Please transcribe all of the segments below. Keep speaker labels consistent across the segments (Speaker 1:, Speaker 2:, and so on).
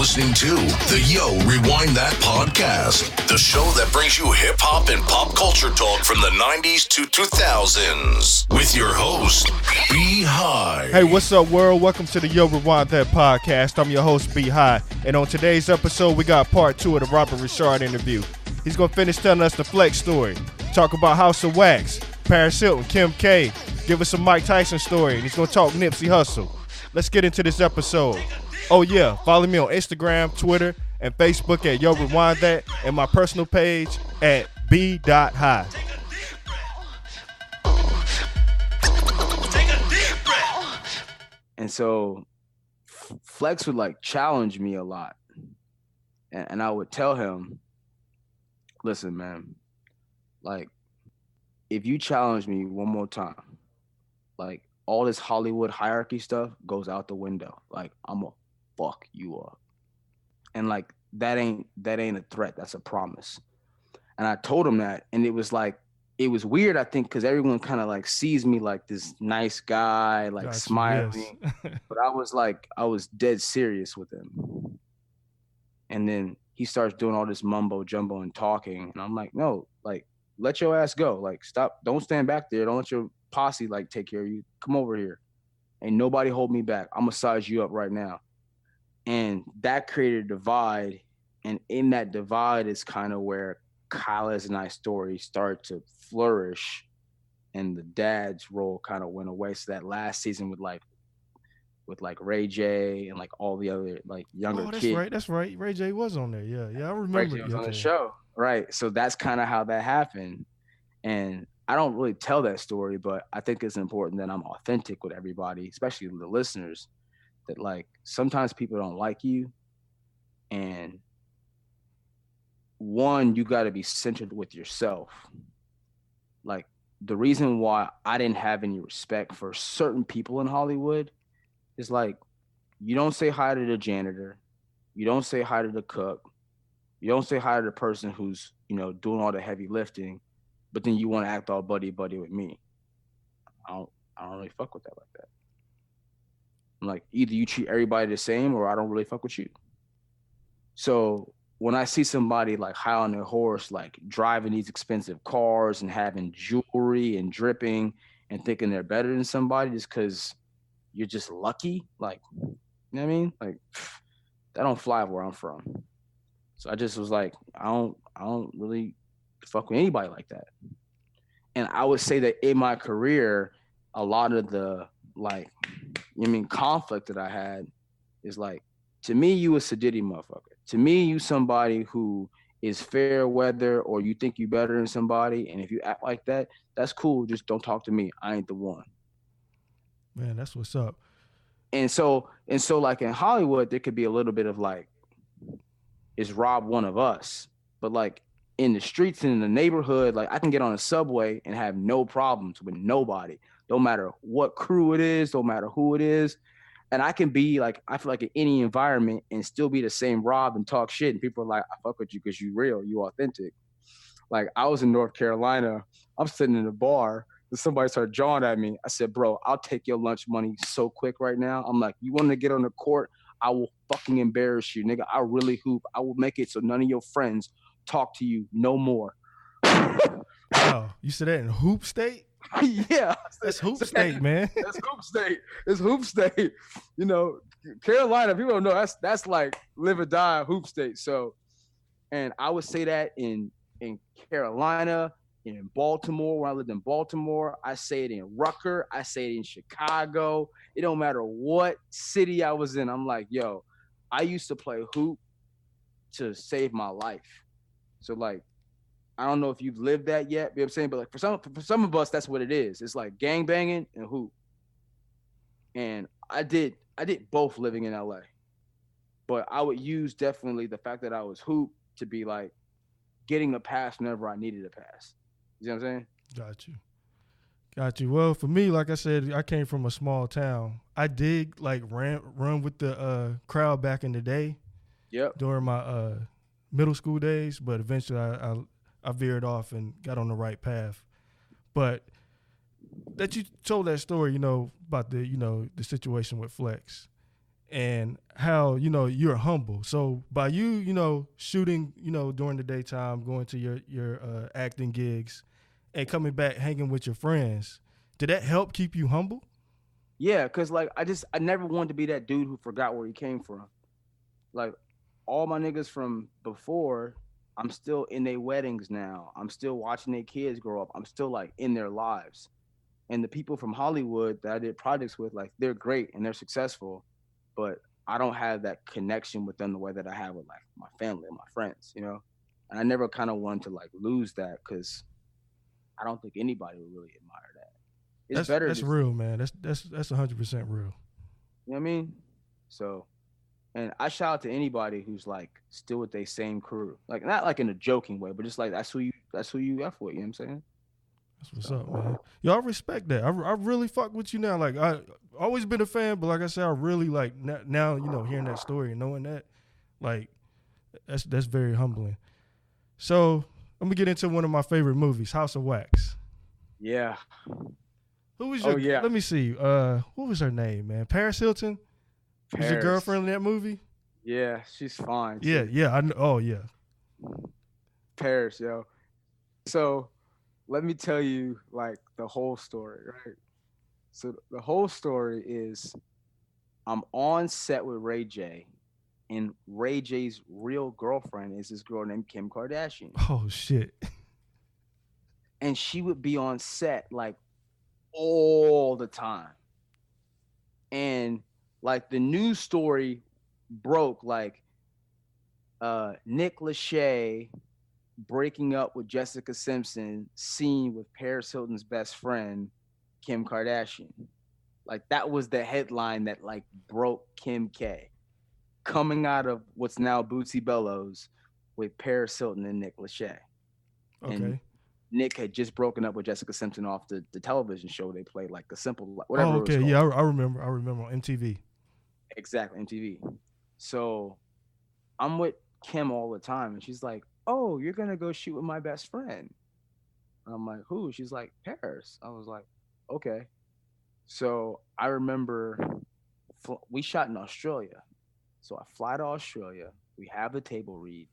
Speaker 1: listening to the Yo Rewind That podcast, the show that brings you hip hop and pop culture talk from the 90s to 2000s with your host, B High.
Speaker 2: Hey, what's up, world? Welcome to the Yo Rewind That podcast. I'm your host, B High, and on today's episode, we got part 2 of the Robert Ri'chard interview. He's gonna finish telling us the Flex story, talk about House of Wax, Paris Hilton, Kim K, give us some Mike Tyson story, and he's gonna talk Nipsey Hussle. Let's get into this episode. Oh yeah, follow me on Instagram, Twitter, and Facebook at Yo Rewind That, and my personal page at B.High.
Speaker 3: And so Flex would like challenge me a lot. And I would tell him, listen, man, like, if you challenge me one more time, like, all this Hollywood hierarchy stuff goes out the window. Like, I'm gonna fuck you up. And like, that ain't a threat. That's a promise. And I told him that, and it was weird, I think, because everyone kind of like sees me like this nice guy, like gotcha, smiling. Yes. But I was dead serious with him. And then he starts doing all this mumbo jumbo and talking. And I'm like, no, like, let your ass go. Like, stop. Don't stand back there. Don't let your posse like take care of you. Come over here. Ain't nobody hold me back. I'm gonna size you up right now. And that created a divide. And in that divide is kind of where Kyle's and I's story started to flourish, and the dad's role kind of went away. So that last season with Ray J and like all the other like younger kids.
Speaker 2: That's right. Ray J was on there. Yeah, I remember.
Speaker 3: Ray J was on the show. Right. So that's kind of how that happened. And I don't really tell that story, but I think it's important that I'm authentic with everybody, especially the listeners, that like sometimes people don't like you. And one, you got to be centered with yourself. Like, the reason why I didn't have any respect for certain people in Hollywood is like, you don't say hi to the janitor. You don't say hi to the cook. You don't say hi to the person who's, doing all the heavy lifting, but then you want to act all buddy with me. I don't really fuck with that like that. I'm like, either you treat everybody the same or I don't really fuck with you. So when I see somebody like high on their horse, like driving these expensive cars and having jewelry and dripping and thinking they're better than somebody just because you're just lucky, like, you know what I mean? Like, that don't fly where I'm from. So I just was like, I don't really fuck with anybody like that. And I would say that in my career, a lot of the conflict that I had is like, to me, you a sedity motherfucker. To me, you somebody who is fair weather, or you think you better than somebody. And if you act like that, that's cool. Just don't talk to me. I ain't the one.
Speaker 2: Man, that's what's up.
Speaker 3: And so like in Hollywood, there could be a little bit of like, is Rob one of us? But like in the streets and in the neighborhood, like I can get on a subway and have no problems with nobody. Don't matter what crew it is, don't matter who it is. And I can be like, I feel like in any environment and still be the same Rob and talk shit. And people are like, I fuck with you because you real, you authentic. Like, I was in North Carolina, I'm sitting in a bar and somebody started jawing at me. I said, bro, I'll take your lunch money so quick right now. I'm like, you want to get on the court? I will fucking embarrass you, nigga. I really hoop. I will make it so none of your friends talk to you no more.
Speaker 2: Wow, you said that in Hoop State?
Speaker 3: Yeah.
Speaker 2: That's Hoop State, man.
Speaker 3: That's Hoop State. It's Hoop State. Carolina, people don't know, that's like live or die Hoop State. So, and I would say that in Carolina, in Baltimore, when I lived in Baltimore, I say it in Rucker, I say it in Chicago. It don't matter what city I was in. I'm like, yo, I used to play hoop to save my life. So like, I don't know if you've lived that yet, you know what I'm saying? But like for some of us, that's what it is. It's like gang banging and hoop. And I did both living in LA. But I would use definitely the fact that I was hoop to be like getting a pass whenever I needed a pass. You know what I'm saying?
Speaker 2: Got you. Well, for me, like I said, I came from a small town. I did like run with the crowd back in the day.
Speaker 3: Yep.
Speaker 2: During my middle school days, but eventually I veered off and got on the right path. But that you told that story, about the situation with Flex. And how, you're humble. So by you, shooting, during the daytime, going to your acting gigs and coming back, hanging with your friends, did that help keep you humble?
Speaker 3: Yeah, because like I never wanted to be that dude who forgot where he came from. Like all my niggas from before, I'm still in their weddings now. I'm still watching their kids grow up. I'm still like in their lives. And the people from Hollywood that I did projects with, like they're great and they're successful, but I don't have that connection with them the way that I have with like my family and my friends, And I never kind of wanted to like lose that because I don't think anybody would really admire that. It's better.
Speaker 2: That's real, man. That's 100% real.
Speaker 3: You know what I mean? So, and I shout out to anybody who's like still with their same crew, like not like in a joking way, but just like that's who you F with. You know what I'm saying?
Speaker 2: That's what's up, man. Yo, I respect that. I really fuck with you now. Like I always been a fan, but like I said, I really like now hearing that story and knowing that, like that's very humbling. So I'm gonna get into one of my favorite movies, House of Wax.
Speaker 3: Yeah.
Speaker 2: Who was your?
Speaker 3: Yeah.
Speaker 2: Let me see. What was her name, man? Paris Hilton. Was your girlfriend in that movie?
Speaker 3: Yeah, she's fine.
Speaker 2: Yeah. I know. Oh yeah.
Speaker 3: Paris, yo. So let me tell you like the whole story, right? So the whole story is I'm on set with Ray J, and Ray J's real girlfriend is this girl named Kim Kardashian.
Speaker 2: Oh shit.
Speaker 3: And she would be on set like all the time. And like the news story broke like Nick Lachey breaking up with Jessica Simpson, seen with Paris Hilton's best friend, Kim Kardashian. Like that was the headline that like broke Kim K. Coming out of what's now Bootsy Bellows with Paris Hilton and Nick Lachey.
Speaker 2: Okay.
Speaker 3: And Nick had just broken up with Jessica Simpson off the television show they played, like the Simple, whatever.
Speaker 2: Oh, okay.
Speaker 3: It was
Speaker 2: Yeah, I remember on MTV.
Speaker 3: Exactly, MTV. So I'm with Kim all the time, and she's like, "Oh, you're gonna go shoot with my best friend." And I'm like, "Who?" She's like, "Paris." I was like, "Okay." So I remember we shot in Australia. So I fly to Australia. We have the table read.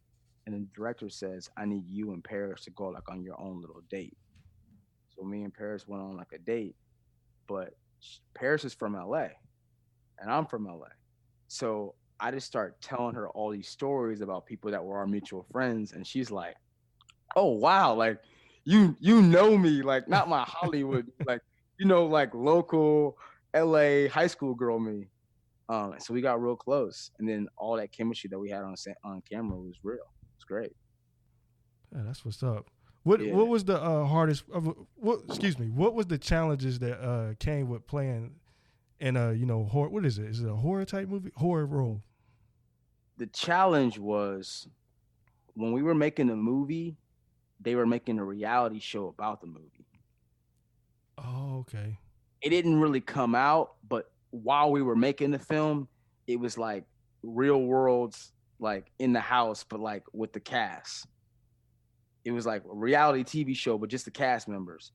Speaker 3: And the director says, I need you and Paris to go like on your own little date. So me and Paris went on like a date, but Paris is from LA and I'm from LA. So I just start telling her all these stories about people that were our mutual friends. And she's like, oh, wow. Like you know me, like not my Hollywood, like, like local LA high school girl me. So we got real close. And then all that chemistry that we had on camera was real. Great.
Speaker 2: Yeah, that's what's up. What was the hardest? What was the challenges that came with playing in a horror? What is it? Is it a horror type movie? Horror role?
Speaker 3: The challenge was when we were making the movie, they were making a reality show about the movie.
Speaker 2: Oh, okay.
Speaker 3: It didn't really come out, but while we were making the film, it was like real worlds. Like in the house, but like with the cast. It was like a reality TV show, but just the cast members.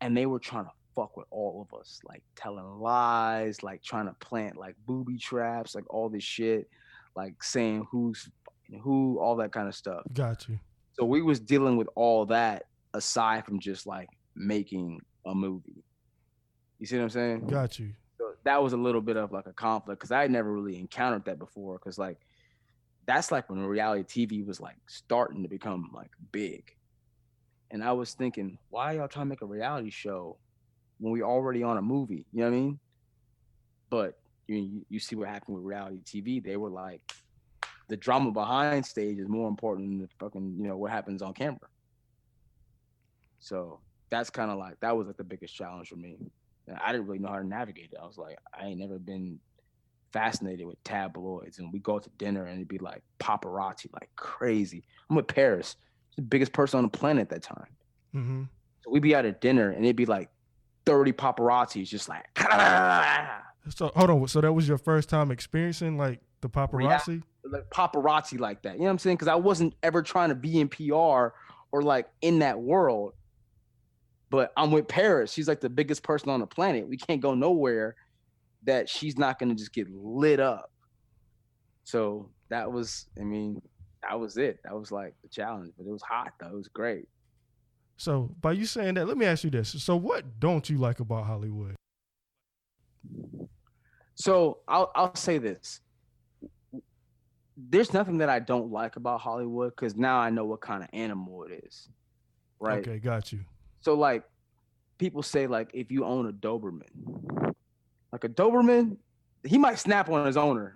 Speaker 3: And they were trying to fuck with all of us, like telling lies, like trying to plant like booby traps, like all this shit, like saying who's who, all that kind of stuff.
Speaker 2: Got you.
Speaker 3: So we was dealing with all that aside from just like making a movie. You see what I'm saying?
Speaker 2: Got you.
Speaker 3: So that was a little bit of like a conflict because I had never really encountered that before because like that's like when reality TV was like starting to become like big. And I was thinking, why y'all trying to make a reality show when we already on a movie? You know what I mean? But you see what happened with reality TV. They were like, the drama behind stage is more important than the fucking, what happens on camera. So that's kind of like, that was like the biggest challenge for me. And I didn't really know how to navigate it. I was like, I ain't never been fascinated with tabloids, and we go to dinner and it'd be like paparazzi like crazy. I'm with Paris, the biggest person on the planet at that time.
Speaker 2: Mm-hmm.
Speaker 3: So we'd be at a dinner and it'd be like 30 paparazzis just like
Speaker 2: So hold on, so that was your first time experiencing like the paparazzi?
Speaker 3: Like paparazzi like that, you know what I'm saying? Because I wasn't ever trying to be in PR or like in that world, but I'm with Paris. She's like the biggest person on the planet. We can't go nowhere that she's not going to just get lit up. So that was, I mean, that was it. That was like the challenge, but it was hot though. It was great.
Speaker 2: So by you saying that, let me ask you this. So what don't you like about Hollywood?
Speaker 3: So I'll say this. There's nothing that I don't like about Hollywood because now I know what kind of animal it is. Right.
Speaker 2: Okay, got you.
Speaker 3: So like people say like if you own a Doberman, like a Doberman, he might snap on his owner.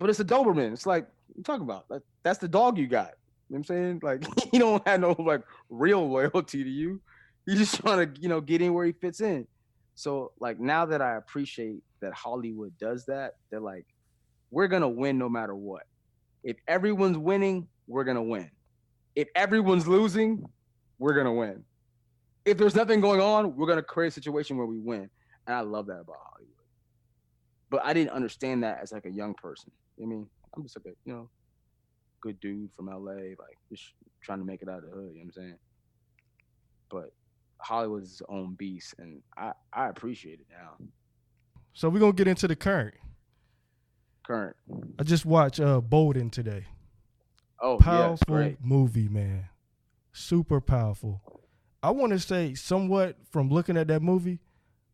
Speaker 3: But it's a Doberman. It's like you talking about. Like, that's the dog you got. You know what I'm saying? Like he don't have no like real loyalty to you. He's just trying to, get in where he fits in. So like now that I appreciate that Hollywood does that, they're like, we're gonna win no matter what. If everyone's winning, we're gonna win. If everyone's losing, we're gonna win. If there's nothing going on, we're gonna create a situation where we win. And I love that about Hollywood. But I didn't understand that as like a young person. I mean, I'm just like a, good dude from LA, like just trying to make it out of the hood, you know what I'm saying? But Hollywood is its own beast, and I appreciate it now.
Speaker 2: So we're going to get into the current. I just watched Bolden today.
Speaker 3: Oh,
Speaker 2: powerful
Speaker 3: yeah,
Speaker 2: movie, man. Super powerful. I want to say somewhat from looking at that movie,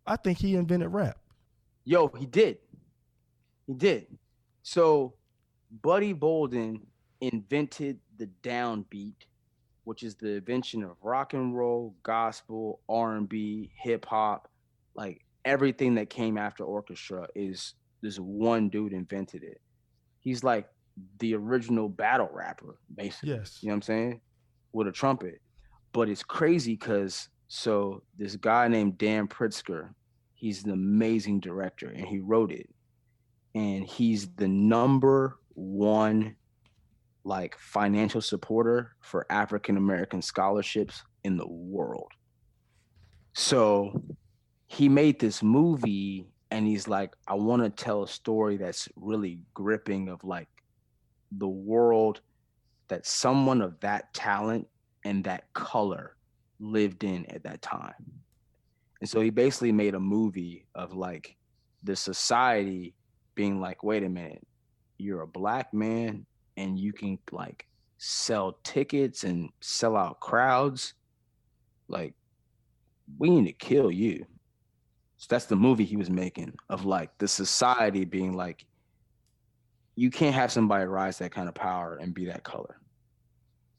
Speaker 2: I think he invented rap.
Speaker 3: Yo, he did. So Buddy Bolden invented the downbeat, which is the invention of rock and roll, gospel, R&B, hip hop, like everything that came after orchestra is this one dude invented it. He's like the original battle rapper, basically.
Speaker 2: Yes.
Speaker 3: You know what I'm saying? With a trumpet. But it's crazy because so this guy named Dan Pritzker, he's an amazing director and he wrote it. And he's the number one like financial supporter for African American scholarships in the world. So he made this movie and he's like, I want to tell a story that's really gripping of like the world that someone of that talent and that color lived in at that time. And so he basically made a movie of like the society being like, wait a minute, you're a black man and you can like sell tickets and sell out crowds. Like, we need to kill you. So that's the movie he was making of like the society being like, you can't have somebody rise that kind of power and be that color.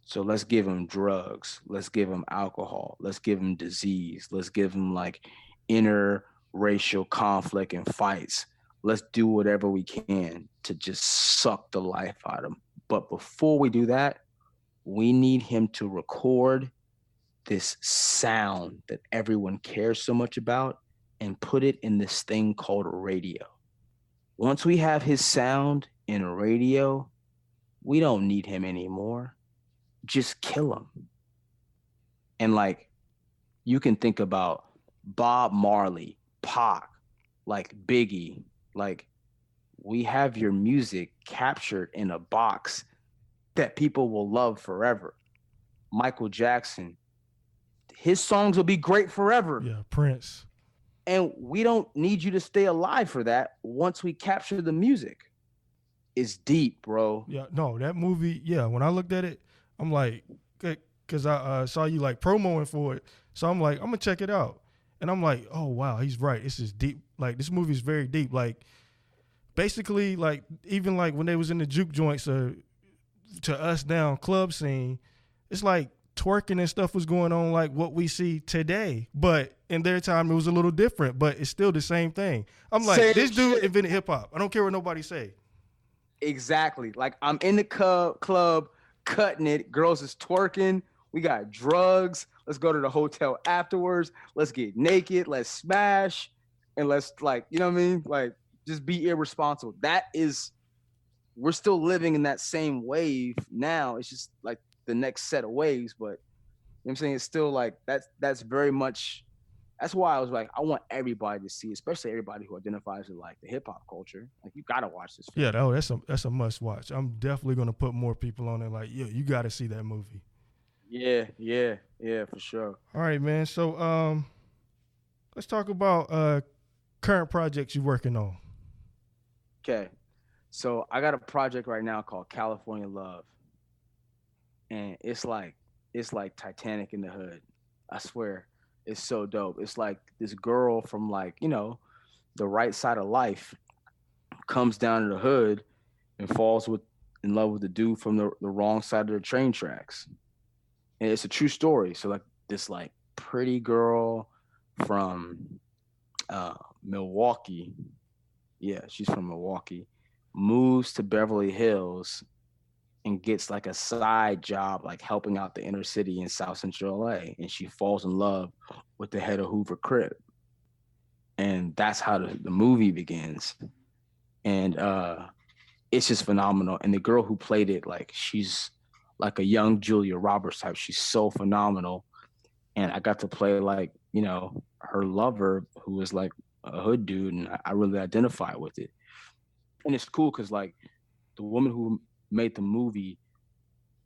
Speaker 3: So let's give them drugs. Let's give them alcohol. Let's give them disease. Let's give them like interracial conflict and fights. Let's do whatever we can to just suck the life out of them. But before we do that, we need him to record this sound that everyone cares so much about and put it in this thing called a radio. Once we have his sound in a radio, we don't need him anymore. Just kill him. And like, you can think about Bob Marley, Pac, like Biggie, like we have your music captured in a box that people will love forever. Michael Jackson, his songs will be great forever.
Speaker 2: Yeah, Prince.
Speaker 3: And we don't need you to stay alive for that once we capture the music. It's deep, bro.
Speaker 2: Yeah, no, that movie, yeah, when I looked at it, I'm like, because I saw you like promoing for it. So I'm like, I'm going to check it out. And I'm like, oh, wow, he's right. This is deep. Like, this movie is very deep. Like, basically, like, even like when they was in the juke joints to us now, club scene, it's like twerking and stuff was going on like what we see today. But in their time, it was a little different, but it's still the same thing. I'm like, this dude invented hip-hop. I don't care what nobody say.
Speaker 3: Exactly. Like, I'm in the club, cutting it. Girls is twerking. We got drugs. Let's go to the hotel afterwards. Let's get naked. Let's smash. And let's, like, you know what I mean? Like, just be irresponsible. We're still living in that same wave now. It's just like the next set of waves. But, you know what I'm saying? It's still like, that's very much, that's why I was like, I want everybody to see, especially everybody who identifies with like the hip hop culture. Like, you got to watch this film.
Speaker 2: Yeah, that's a must watch. I'm definitely going to put more people on it. Like, yeah, you got to see that movie.
Speaker 3: Yeah, for sure.
Speaker 2: All right, man. So, let's talk about current projects you're working on.
Speaker 3: Okay. So I got a project right now called California Love, and it's like Titanic in the hood. I swear, it's so dope. It's like this girl from like the right side of life comes down to the hood and falls with in love with the dude from the wrong side of the train tracks. And it's a true story. So like this like pretty girl from Milwaukee, yeah, she's from Milwaukee, moves to Beverly Hills and gets like a side job like helping out the inner city in South Central LA, and she falls in love with the head of Hoover Crib. And that's how the movie begins. And it's just phenomenal. And the girl who played it, like she's like a young Julia Roberts type. She's so phenomenal. And I got to play like, her lover who was like a hood dude, and I really identified with it. And it's cool because like the woman who made the movie,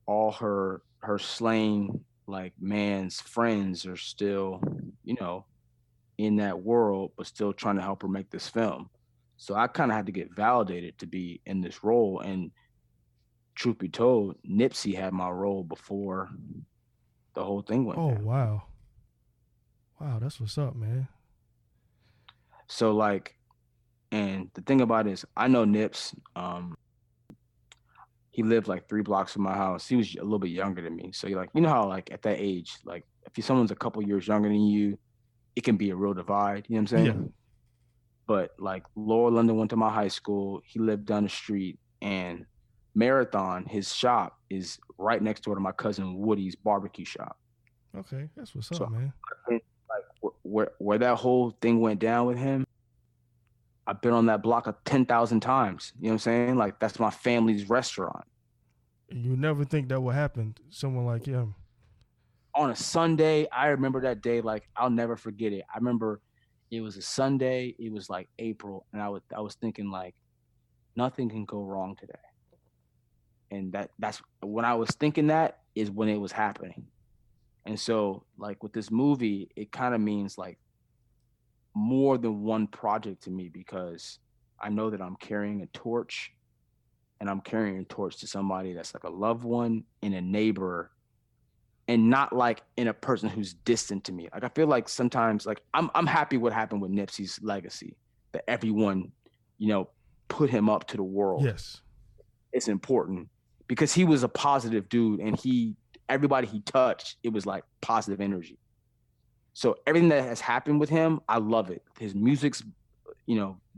Speaker 3: all her slain like man's friends are still, in that world, but still trying to help her make this film. So I kind of had to get validated to be in this role. And truth be told, Nipsey had my role before the whole thing went
Speaker 2: Oh
Speaker 3: down.
Speaker 2: wow, wow, that's what's up, man.
Speaker 3: So like, and the thing about it is, I know Nips. He lived like 3 blocks from my house. He was a little bit younger than me. So you're like, how like at that age, like if someone's a couple years younger than you, it can be a real divide. You know what I'm saying?
Speaker 2: Yeah.
Speaker 3: But like Laura London went to my high school. He lived down the street, and Marathon, his shop is right next door to my cousin Woody's barbecue shop.
Speaker 2: Okay, that's what's
Speaker 3: So
Speaker 2: up, man.
Speaker 3: like where that whole thing went down with him, I've been on that block 10,000 times. You know what I'm saying? Like that's my family's restaurant.
Speaker 2: You never think that would happen to someone like him.
Speaker 3: On a Sunday, I remember that day like I'll never forget it. I remember it was a Sunday, it was like April, and I was thinking like nothing can go wrong today. And that's when I was thinking that is when it was happening. And so like with this movie, it kind of means like more than one project to me, because I know that I'm carrying a torch, and I'm carrying a torch to somebody that's like a loved one and a neighbor, and not like in a person who's distant to me. Like I feel like sometimes like I'm happy what happened with Nipsey's legacy, that everyone, put him up to the world.
Speaker 2: Yes.
Speaker 3: It's important because he was a positive dude, and everybody he touched, it was like positive energy. So everything that has happened with him, I love it. His music's,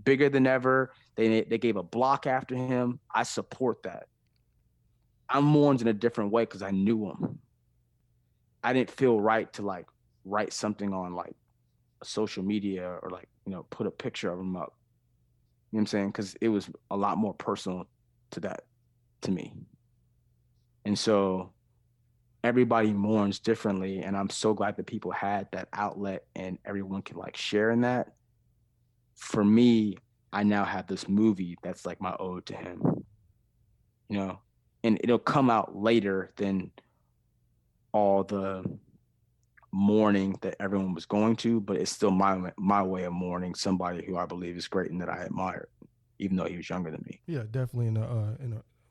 Speaker 3: bigger than ever. They gave a block after him. I support that. I'm mourned in a different way because I knew him. I didn't feel right to like write something on like social media or like, put a picture of him up. You know what I'm saying? Because it was a lot more personal to me. And so everybody mourns differently, and I'm so glad that people had that outlet and everyone can like share in that. For me, I now have this movie that's like my ode to him, and it'll come out later than all the mourning that everyone was going to, but it's still my way of mourning somebody who I believe is great and that I admire, even though he was younger than me.
Speaker 2: Yeah, definitely.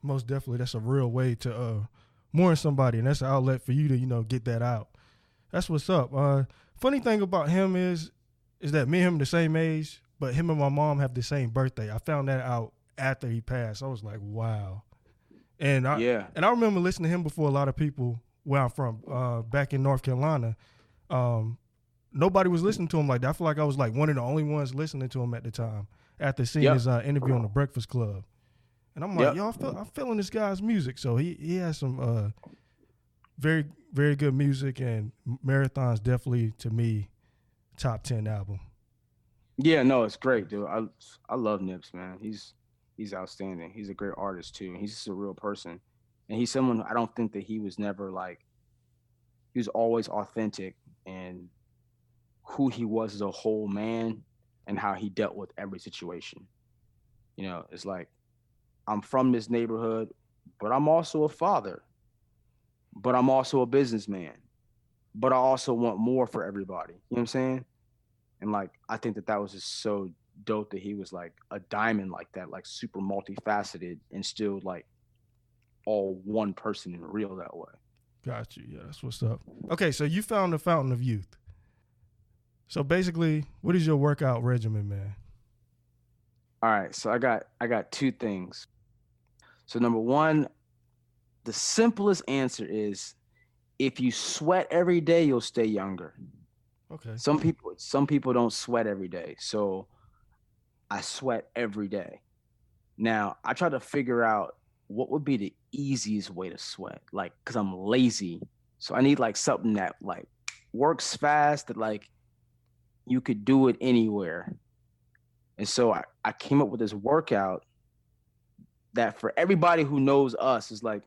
Speaker 2: Most definitely, that's a real way to mourn somebody, and that's an outlet for you to get that out. That's what's up. Funny thing about him is that me and him are the same age, but him and my mom have the same birthday. I found that out after he passed. I was like, wow. And I remember listening to him before a lot of people where I'm from, back in North Carolina. Nobody was listening to him like that. I feel like I was like one of the only ones listening to him at the time after seeing his interview on the Breakfast Club. And I'm like, I'm feeling this guy's music. So he has some very, very good music, and Marathon's definitely, to me, top 10 album.
Speaker 3: Yeah, no, it's great, dude. I love Nips, man. He's outstanding. He's a great artist too. He's just a real person. And he's someone, I don't think that he was never like, he was always authentic and who he was as a whole man and how he dealt with every situation. It's like, I'm from this neighborhood, but I'm also a father, but I'm also a businessman, but I also want more for everybody. You know what I'm saying? And like, I think that was just so dope that he was like a diamond like that, like super multifaceted and still like all one person and real that way.
Speaker 2: Got you. Yeah, that's what's up. Okay, so you found the fountain of youth. So basically, what is your workout regimen, man?
Speaker 3: All right, so I got two things. So number one, the simplest answer is if you sweat every day, you'll stay younger.
Speaker 2: Okay.
Speaker 3: Some people don't sweat every day. So I sweat every day. Now, I try to figure out what would be the easiest way to sweat, like, because I'm lazy. So I need like something that like works fast, that like you could do it anywhere. And so I came up with this workout that for everybody who knows us is like,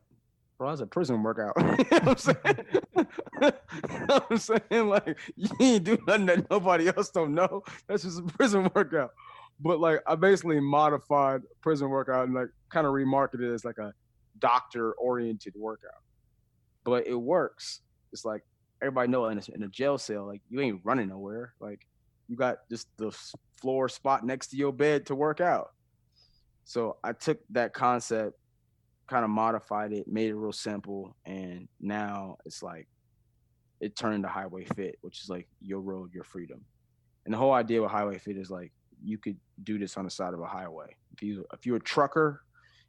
Speaker 3: bro, that's a prison workout. You know what I'm saying? You know what I'm saying? Like, you ain't do nothing that nobody else don't know. That's just a prison workout. But like, I basically modified prison workout and like kind of remarketed it as like a doctor-oriented workout. But it works. It's like everybody know in a jail cell, like you ain't running nowhere. Like you got just the floor spot next to your bed to work out. So I took that concept, kind of modified it, made it real simple, and now it's like it turned to Highway Fit, which is like your road, your freedom. And the whole idea with Highway Fit is like you could do this on the side of a highway. If you're a trucker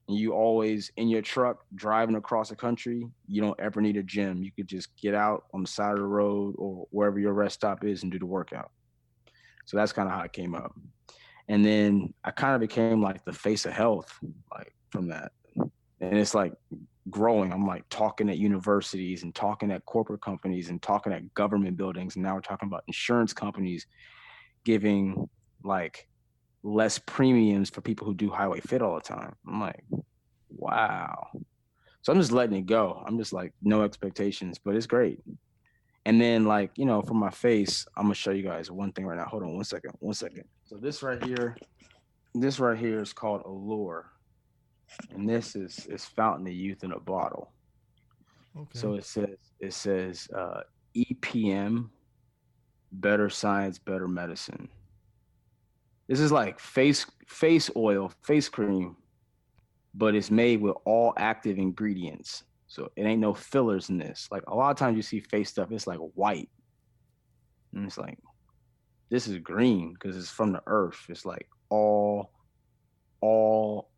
Speaker 3: and you always in your truck driving across the country, you don't ever need a gym. You could just get out on the side of the road or wherever your rest stop is and do the workout. So that's kind of how it came up. And then I kind of became like the face of health, like from that. And it's like growing. I'm like talking at universities and talking at corporate companies and talking at government buildings. And now we're talking about insurance companies giving like less premiums for people who do Highway Fit all the time. I'm like, wow. So I'm just letting it go. I'm just like, no expectations, but it's great. And then like, you know, for my face, I'm gonna show you guys one thing right now. Hold on one second. So this right here is called Allure. And this is Fountain of Youth in a bottle. Okay. So it says EPM, better science, better medicine. This is like face oil, face cream, but it's made with all active ingredients. So it ain't no fillers in this. Like a lot of times you see face stuff, it's like white. And it's like, this is green because it's from the earth. It's like all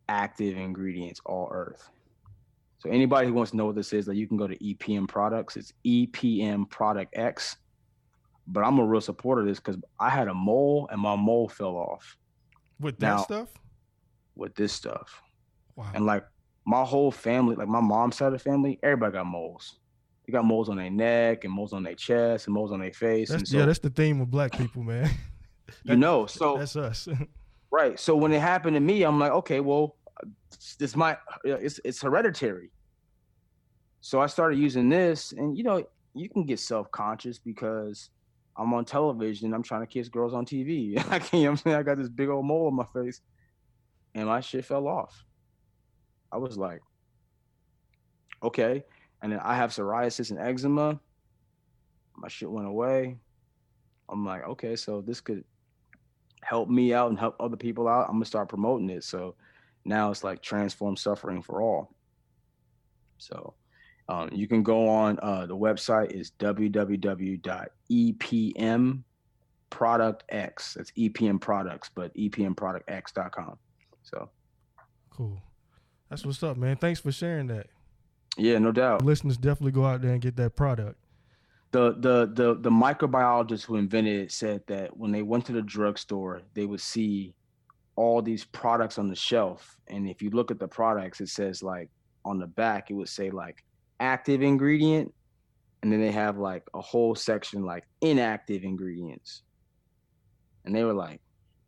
Speaker 3: active ingredients, all earth. So anybody who wants to know what this is, like you can go to EPM Products. It's EPM Product X. But I'm a real supporter of this because I had a mole and my mole fell off.
Speaker 2: With that stuff?
Speaker 3: With this stuff.
Speaker 2: Wow.
Speaker 3: And like my whole family, like my mom's side of the family, everybody got moles. They got moles on their neck and moles on their chest and moles on their face.
Speaker 2: That's the theme of black people, man.
Speaker 3: So
Speaker 2: that's us.
Speaker 3: Right. So when it happened to me, I'm like, okay, well, it's hereditary. So I started using this, and you know, you can get self-conscious because I'm on television. I'm trying to kiss girls on TV. I can't. I'm saying I got this big old mole on my face, and my shit fell off. I was like, okay. And then I have psoriasis and eczema. My shit went away. I'm like, okay, so this could help me out and help other people out. I'm gonna start promoting it. So now it's like transform suffering for all. So you can go on, the website is www.epmproductx. That's EPM Products, but epmproductx.com. So
Speaker 2: cool. That's what's up, man. Thanks for sharing that.
Speaker 3: Yeah, no doubt.
Speaker 2: Listeners, definitely go out there and get that product.
Speaker 3: The microbiologist who invented it said that when they went to the drugstore, they would see all these products on the shelf. And if you look at the products, it says like on the back, it would say like active ingredient. And then they have like a whole section like inactive ingredients. And they were like,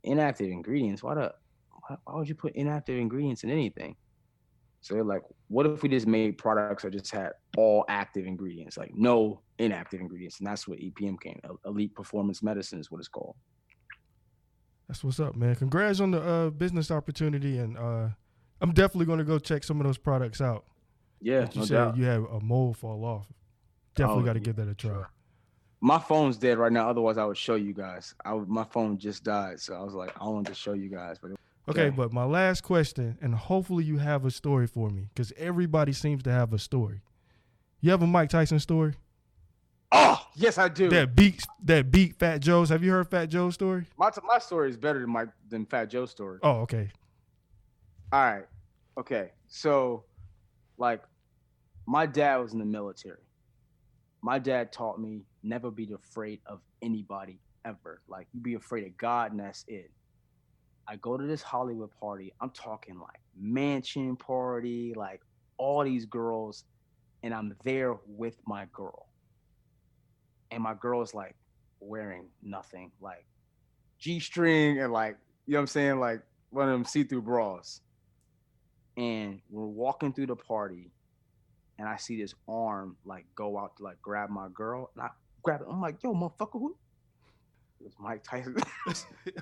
Speaker 3: inactive ingredients? Why would you put inactive ingredients in anything? So they're like, what if we just made products that just had all active ingredients, like no inactive ingredients? And that's what EPM came. Elite Performance Medicine is what it's called.
Speaker 2: That's what's up, man. Congrats on the business opportunity. And I'm definitely going to go check some of those products out.
Speaker 3: Yeah,
Speaker 2: like you
Speaker 3: no
Speaker 2: said,
Speaker 3: doubt.
Speaker 2: You have a mole fall off. Definitely got to give that a try.
Speaker 3: My phone's dead right now. Otherwise, I would show you guys. My phone just died, so I was like, I wanted to show you guys. But
Speaker 2: okay, but my last question, and hopefully you have a story for me, because everybody seems to have a story. You have a Mike Tyson story?
Speaker 3: Oh, yes, I do.
Speaker 2: That beat Fat Joe's. Have you heard Fat Joe's story?
Speaker 3: My story is better than Fat Joe's story.
Speaker 2: Oh, okay.
Speaker 3: All right. Okay. So, like, my dad was in the military. My dad taught me never be afraid of anybody ever. Like, you be afraid of God and that's it. I go to this Hollywood party. I'm talking like mansion party, like all these girls, and I'm there with my girl. And my girl is like wearing nothing, like G-string and like, you know what I'm saying? Like one of them see-through bras. And we're walking through the party and I see this arm like go out to like grab my girl. And I grab it. I'm like, yo, motherfucker, who? It was Mike Tyson. it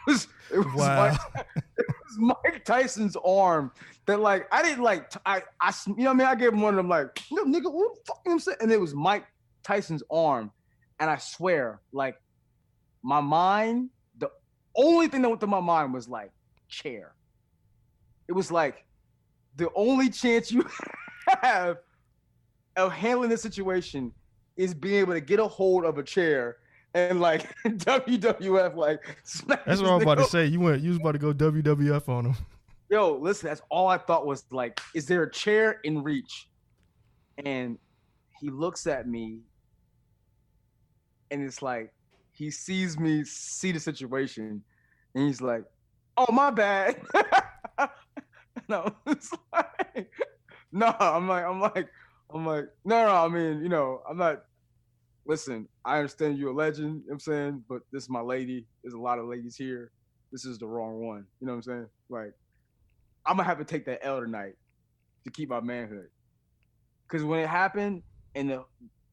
Speaker 3: was
Speaker 2: wow.
Speaker 3: It was Mike Tyson's arm that like, I didn't like, I you know what I mean? I gave him one of them like, no, nigga, who the fuck, you know what I'm saying? And it was Mike Tyson's arm. And I swear, like my mind, the only thing that went through my mind was like chair. It was like the only chance you have of handling this situation is being able to get a hold of a chair and like WWF, like
Speaker 2: that's what I'm about to say. You was about to go WWF on him.
Speaker 3: Yo, listen, that's all I thought was like, is there a chair in reach? And he looks at me and it's like, he sees me see the situation and he's like, oh, my bad. No, it's like, no, I'm like, no, I mean, you know, I'm not, listen, I understand you're a legend, you know what I'm saying, but this is my lady. There's a lot of ladies here. This is the wrong one. You know what I'm saying? Like, I'm gonna have to take that L tonight to keep my manhood. Because when it happened and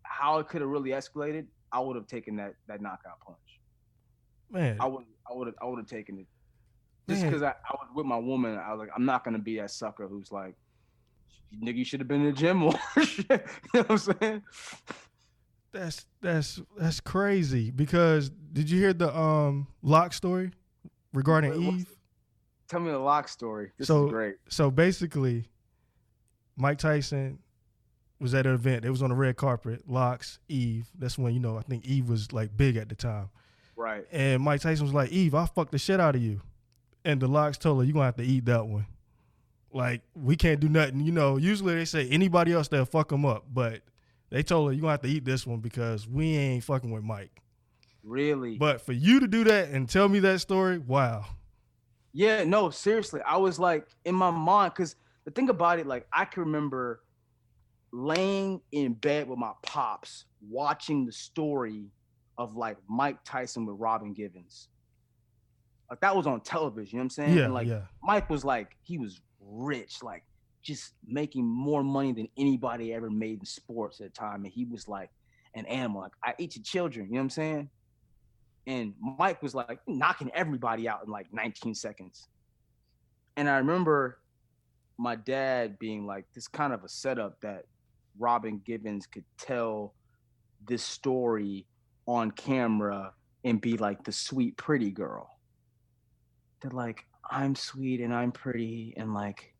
Speaker 3: how it could have really escalated, I would have taken that knockout punch.
Speaker 2: Man,
Speaker 3: I would have taken it. Just because I was with my woman, I was like, I'm not gonna be that sucker who's like, nigga, you should have been in the gym more. You know what I'm saying?
Speaker 2: That's crazy. Because did you hear the Locke story regarding Eve?
Speaker 3: Tell me the Locke story. This is great.
Speaker 2: So basically, Mike Tyson was at an event. It was on the red carpet. Locke's, Eve. That's when, you know, I think Eve was like big at the time.
Speaker 3: Right.
Speaker 2: And Mike Tyson was like, Eve, I'll fuck the shit out of you. And the Locks told her, you're going to have to eat that one. Like, we can't do nothing. You know, usually they say anybody else, they'll fuck them up. But they told her, you're going to have to eat this one because we ain't fucking with Mike.
Speaker 3: Really?
Speaker 2: But for you to do that and tell me that story, wow.
Speaker 3: Yeah, no, seriously. I was like, in my mind, because the thing about it, like, I can remember laying in bed with my pops, watching the story of, like, Mike Tyson with Robin Givens. Like, that was on television, you know what I'm saying?
Speaker 2: Yeah,
Speaker 3: and like,
Speaker 2: yeah.
Speaker 3: Mike was like, he was rich, like, just making more money than anybody ever made in sports at the time. And he was like an animal. Like, I eat your children, you know what I'm saying? And Mike was like knocking everybody out in like 19 seconds. And I remember my dad being like, this kind of a setup that Robin Givens could tell this story on camera and be like the sweet, pretty girl. That like, I'm sweet and I'm pretty and like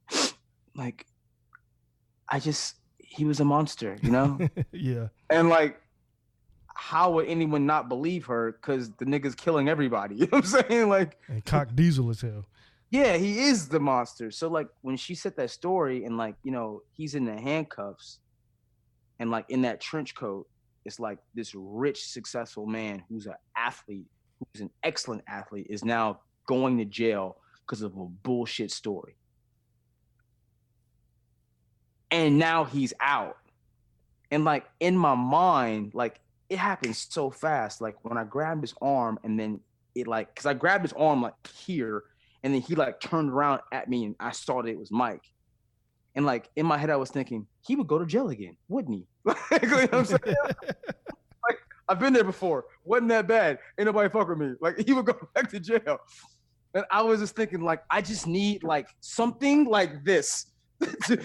Speaker 3: he was a monster, you know?
Speaker 2: Yeah.
Speaker 3: And like, how would anyone not believe her? Because the nigga's killing everybody. You know what I'm saying? Like,
Speaker 2: and cock diesel as hell.
Speaker 3: Yeah, he is the monster. So like when she said that story and like, you know, he's in the handcuffs and like in that trench coat, it's like this rich, successful man who's an athlete, who's an excellent athlete, is now going to jail because of a bullshit story. And now he's out. And like in my mind, like it happened so fast. Like when I grabbed his arm and then it like, cause I grabbed his arm like here and then he like turned around at me and I saw that it was Mike. And like in my head, I was thinking he would go to jail again, wouldn't he? Like, you know what I'm saying? Like I've been there before. Wasn't that bad. Ain't nobody fuck with me. Like he would go back to jail. And I was just thinking like, I just need like something like this to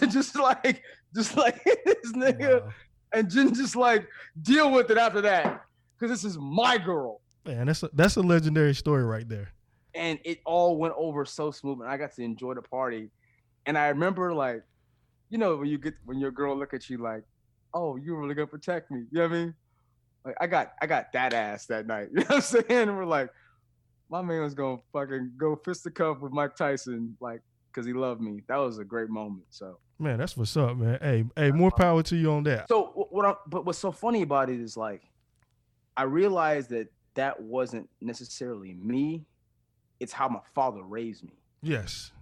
Speaker 3: just like this nigga. Wow. and then just like deal with it after that. Because this is my girl.
Speaker 2: Man, that's a legendary story right there.
Speaker 3: And it all went over so smooth, and I got to enjoy the party. And I remember, like, you know, when your girl look at you like, oh, you're really gonna protect me. You know what I mean? Like I got that ass that night. You know what I'm saying? And we're like, my man was gonna fucking go fisticuff with Mike Tyson, like, because he loved me. That was a great moment. So
Speaker 2: man, that's what's up, man. Hey, more power to you on that.
Speaker 3: So but what's so funny about it is like, I realized that wasn't necessarily me. It's how my father raised me.
Speaker 2: Yes.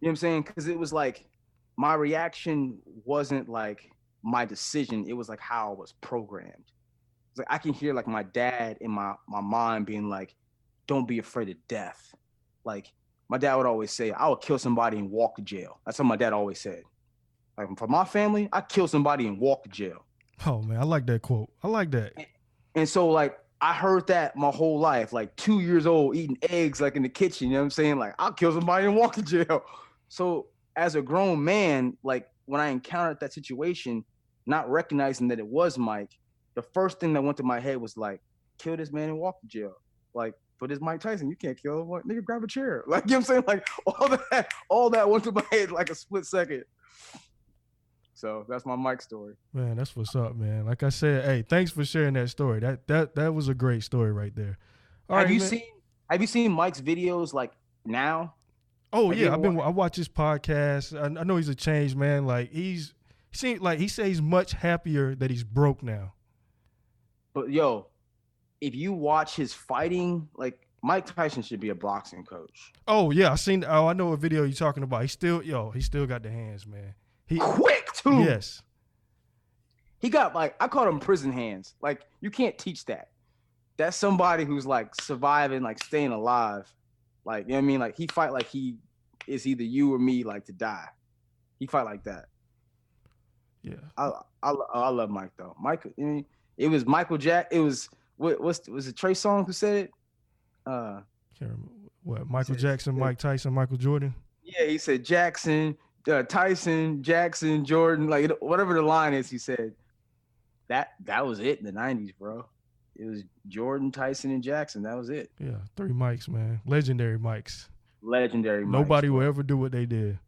Speaker 3: You know what I'm saying? Because it was like my reaction wasn't like my decision. It was like how I was programmed. It's like I can hear like my dad in my mind being like, don't be afraid of death. Like my dad would always say, I would kill somebody and walk to jail. That's what my dad always said. Like for my family, I kill somebody and walk to jail.
Speaker 2: Oh man, I like that quote. I like that.
Speaker 3: And so like I heard that my whole life, like 2 years old, eating eggs like in the kitchen. You know what I'm saying? Like I'll kill somebody and walk to jail. So as a grown man, like when I encountered that situation, not recognizing that it was Mike, the first thing that went to my head was like, kill this man and walk to jail. Like, but it's Mike Tyson, you can't kill him. Like, nigga, grab a chair. Like, you know what I'm saying? Like all that went to my head like a split second. So that's my Mike story. Man,
Speaker 2: that's what's up, man. Like I said, hey, thanks for sharing that story. That was a great story right there.
Speaker 3: Have you seen Mike's videos like now?
Speaker 2: Oh yeah, I watch his podcast. I know he's a changed man. Like he seems like he says he's much happier that he's broke now.
Speaker 3: But yo, if you watch his fighting, like Mike Tyson should be a boxing coach.
Speaker 2: Oh yeah, I know what video you're talking about. He still got the hands, man. He
Speaker 3: quick too.
Speaker 2: Yes.
Speaker 3: He got like, I call them prison hands. Like you can't teach that. That's somebody who's like surviving, like staying alive. Like, you know what I mean? Like he fight like he is either you or me, like to die. He fight like that.
Speaker 2: Yeah.
Speaker 3: I love Mike though. Mike, I mean, it was Michael Jack. It was was it Trey Songz who said it?
Speaker 2: Can't remember what Michael Jackson, Mike Tyson, Michael Jordan.
Speaker 3: Yeah, he said Jackson, Tyson, Jackson, Jordan, like whatever the line is. He said that was it in the 90s, bro. It was Jordan, Tyson, and Jackson. That was it.
Speaker 2: Yeah, 3 mics, man. Legendary mics.
Speaker 3: Legendary mics.
Speaker 2: Nobody will ever do what they did.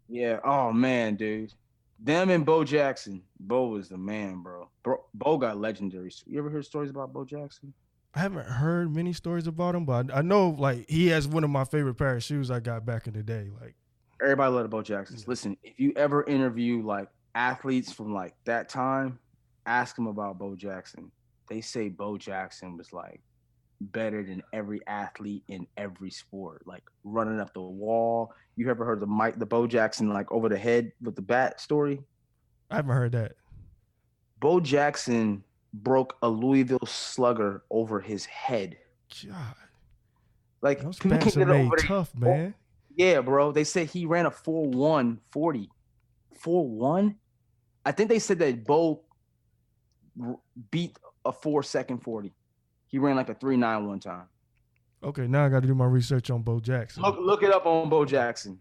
Speaker 3: Yeah. Oh man, dude. Them and Bo Jackson. Bo was the man, bro. Bo got legendary. You ever heard stories about Bo Jackson?
Speaker 2: I haven't heard many stories about him, but I know like he has one of my favorite pair of shoes I got back in the day. Like
Speaker 3: everybody loved Bo Jacksons. Listen, if you ever interview like athletes from like that time, ask them about Bo Jackson. They say Bo Jackson was like better than every athlete in every sport, like running up the wall. You ever heard the Bo Jackson like over the head with the bat story?
Speaker 2: I haven't heard that.
Speaker 3: Bo Jackson broke a Louisville Slugger over his head.
Speaker 2: God,
Speaker 3: like
Speaker 2: those bats are made tough, man.
Speaker 3: Yeah, bro. They said he ran a 4.1 40. 4.1? I think they said that Bo beat a 4-second 40. He ran like a 3.9 one time.
Speaker 2: Okay, now I got to do my research on Bo Jackson.
Speaker 3: Look it up on Bo Jackson.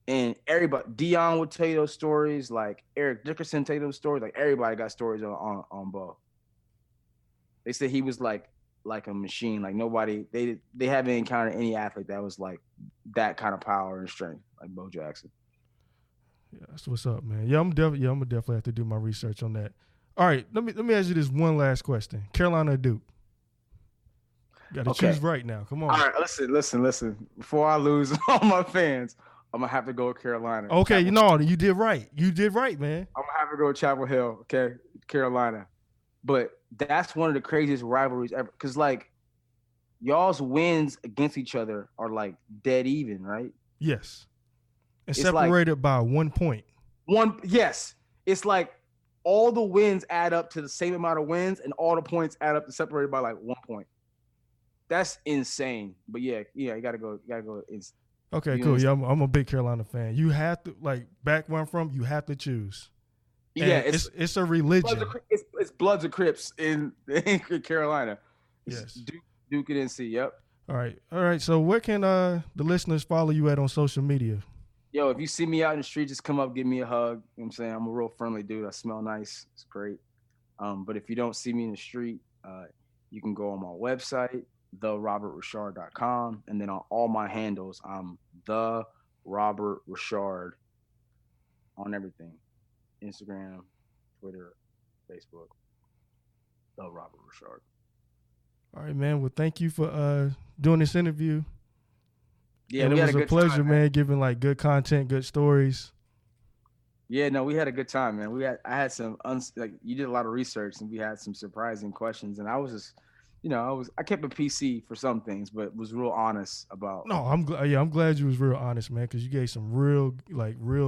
Speaker 3: And everybody, Dion would tell you those stories. Like Eric Dickerson tell you those stories. Like everybody got stories on Bo. They said he was like a machine. Like nobody, they haven't encountered any athlete that was like that kind of power and strength like Bo Jackson.
Speaker 2: Yeah, that's what's up, man. I'm gonna definitely have to do my research on that. All right, let me ask you this one last question. Carolina or Duke? You gotta choose right now. Come on.
Speaker 3: All right, listen. Before I lose all my fans, I'm gonna have to go with Carolina.
Speaker 2: Okay, you did right. You did right, man.
Speaker 3: I'm gonna have to go with Chapel Hill, okay? Carolina. But that's one of the craziest rivalries ever. Cause like y'all's wins against each other are like dead even, right?
Speaker 2: Yes. And separated by 1 point.
Speaker 3: Yes. It's like all the wins add up to the same amount of wins, and all the points add up to separated by like 1 point. That's insane. But yeah, you gotta go.
Speaker 2: Okay, cool. Yeah, I'm a big Carolina fan. You have to, like, back where I'm from, you have to choose. And yeah, it's a religion.
Speaker 3: It's Bloods of Crips in Carolina.
Speaker 2: Yes.
Speaker 3: Duke and NC. Yep.
Speaker 2: All right. So where can the listeners follow you at on social media?
Speaker 3: Yo, if you see me out in the street, just come up, give me a hug. You know what I'm saying? I'm a real friendly dude. I smell nice. It's great. But if you don't see me in the street, you can go on my website, therobertrichard.com, and then on all my handles, I'm the Robert Ri'chard on everything. Instagram, Twitter, Facebook, the Robert Ri'chard.
Speaker 2: All right, man. Well, thank you for doing this interview.
Speaker 3: Yeah,
Speaker 2: and it was a pleasure, man, giving like good content, good stories.
Speaker 3: Yeah, no, we had a good time, man. I had some you did a lot of research, and we had some surprising questions, and I was just, I kept it PC for some things, but was real honest about.
Speaker 2: No, I'm glad you was real honest, man, because you gave some real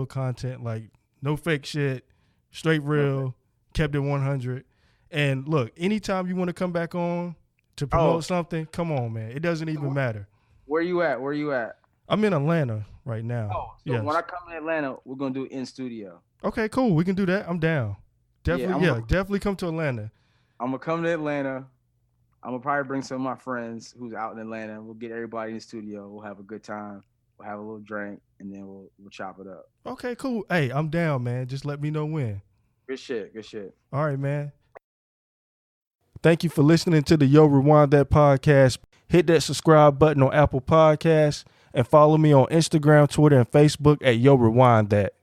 Speaker 2: content, like no fake shit, straight real, okay. Kept it 100. And look, anytime you want to come back on to promote something, come on, man. It doesn't even matter.
Speaker 3: Where you at?
Speaker 2: I'm in Atlanta right now.
Speaker 3: Oh, so yes. When I come to Atlanta, we're gonna do it in studio.
Speaker 2: Okay, cool. We can do that. I'm down. Definitely, definitely come to Atlanta.
Speaker 3: I'm gonna come to Atlanta. I'm gonna probably bring some of my friends who's out in Atlanta. We'll get everybody in the studio. We'll have a good time. We'll have a little drink, and then we'll chop it up.
Speaker 2: Okay, cool. Hey, I'm down, man. Just let me know when.
Speaker 3: Good shit.
Speaker 2: All right, man. Thank you for listening to the Yo Rewind That podcast. Hit that subscribe button on Apple Podcasts and follow me on Instagram, Twitter, and Facebook at Yo Rewind That.